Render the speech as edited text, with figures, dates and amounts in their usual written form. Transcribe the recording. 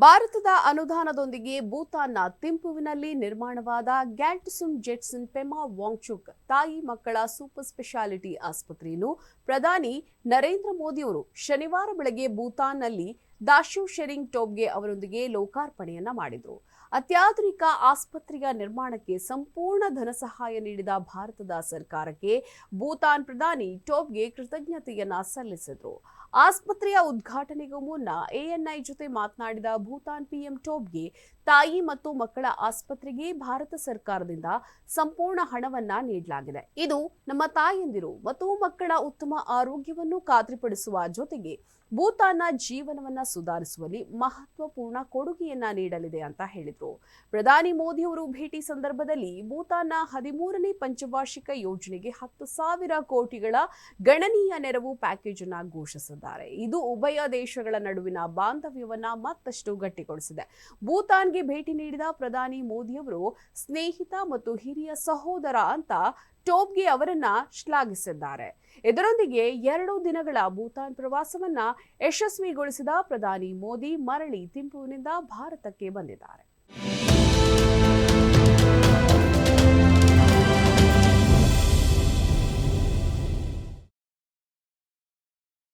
ಭಾರತದ ಅನುದಾನದೊಂದಿಗೆ ಭೂತಾನ್ನ ಥಿಂಪುವಿನಲ್ಲಿ ನಿರ್ಮಾಣವಾದ ಗ್ಯಾಲ್ಟಸುನ್ ಜೆಟ್ಸನ್ ಪೆಮಾ ವಾಂಗ್ಚುಕ್ ತಾಯಿ ಮಕ್ಕಳ ಸೂಪರ್ ಸ್ಪೆಷಾಲಿಟಿ ಆಸ್ಪತ್ರೆಯನ್ನು ಪ್ರಧಾನಿ ನರೇಂದ್ರ ಮೋದಿಯವರು ಶನಿವಾರ ಬೆಳಗ್ಗೆ ಭೂತಾನ್ನಲ್ಲಿ ದಾಶು ಶೆರಿಂಗ್ ಟೋಬ್ಗೆ ಅವರೊಂದಿಗೆ ಲೋಕಾರ್ಪಣೆಯನ್ನ ಮಾಡಿದರು. ಅತ್ಯಾಧುನಿಕ ಆಸ್ಪತ್ರೆಯ ನಿರ್ಮಾಣಕ್ಕೆ ಸಂಪೂರ್ಣ ಧನ ಸಹಾಯ ನೀಡಿದ ಭಾರತದ ಸರ್ಕಾರಕ್ಕೆ ಭೂತಾನ್ ಪ್ರಧಾನಿ ಟೋಬ್ಗೆ ಕೃತಜ್ಞತೆಯನ್ನ ಸಲ್ಲಿಸಿದರು. ಆಸ್ಪತ್ರೆಯ ಉದ್ಘಾಟನೆಗೂ ಮುನ್ನ ಎಎನ್ಐ ಜೊತೆ ಮಾತನಾಡಿದ ಭೂತಾನ್ ಪಿಎಂ ಟೋಬ್ಗೆ ತಾಯಿ ಮತ್ತು ಮಕ್ಕಳ ಆಸ್ಪತ್ರೆಗೆ ಭಾರತ ಸರ್ಕಾರದಿಂದ ಸಂಪೂರ್ಣ ಹಣವನ್ನ ನೀಡಲಾಗಿದೆ. ಇದು ನಮ್ಮ ತಾಯಂದಿರು ಮತ್ತು ಮಕ್ಕಳ ಉತ್ತಮ ಆರೋಗ್ಯವನ್ನು ಖಾತ್ರಿಪಡಿಸುವ ಜೊತೆಗೆ ಭೂತಾನ್ನ ಜೀವನವನ್ನ ಸುಧಾರಿಸುವಲ್ಲಿ ಮಹತ್ವಪೂರ್ಣ ಕೊಡುಗೆಯನ್ನ ನೀಡಲಿದೆ ಅಂತ ಹೇಳಿದ್ರು. ಪ್ರಧಾನಿ ಮೋದಿ ಅವರು ಭೇಟಿ ಸಂದರ್ಭದಲ್ಲಿ ಭೂತಾನ್ನ 13ನೇ ಪಂಚವಾರ್ಷಿಕ ಯೋಜನೆಗೆ 10,000 ಕೋಟಿಗಳ ಗಣನೀಯ ನೆರವು ಪ್ಯಾಕೇಜ್ ಅನ್ನ ಘೋಷಿಸಿದ್ದಾರೆ. ಇದು ಉಭಯ ದೇಶಗಳ ನಡುವಿನ ಬಾಂಧವ್ಯವನ್ನ ಮತ್ತಷ್ಟು ಗಟ್ಟಿಗೊಳಿಸಿದೆ. ಭೂತಾನ್ಗೆ ಭೇಟಿ ನೀಡಿದ ಪ್ರಧಾನಿ ಮೋದಿ ಅವರು ಸ್ನೇಹಿತ ಮತ್ತು ಹಿರಿಯ ಸಹೋದರ ಅಂತ ಟೋಬ್ಗೆ ಅವರನ್ನ ಶ್ಲಾಘಿಸಿದ್ದಾರೆ. ಇದರೊಂದಿಗೆ 2 ದಿನಗಳ ಭೂತಾನ್ ಪ್ರವಾಸವನ್ನ ಯಶಸ್ವಿಗೊಳಿಸಿದ ಪ್ರಧಾನಿ ಮೋದಿ ಮರಳಿ ಥಿಂಪುವಿನಿಂದ ಭಾರತಕ್ಕೆ ಬಂದಿದ್ದಾರೆ.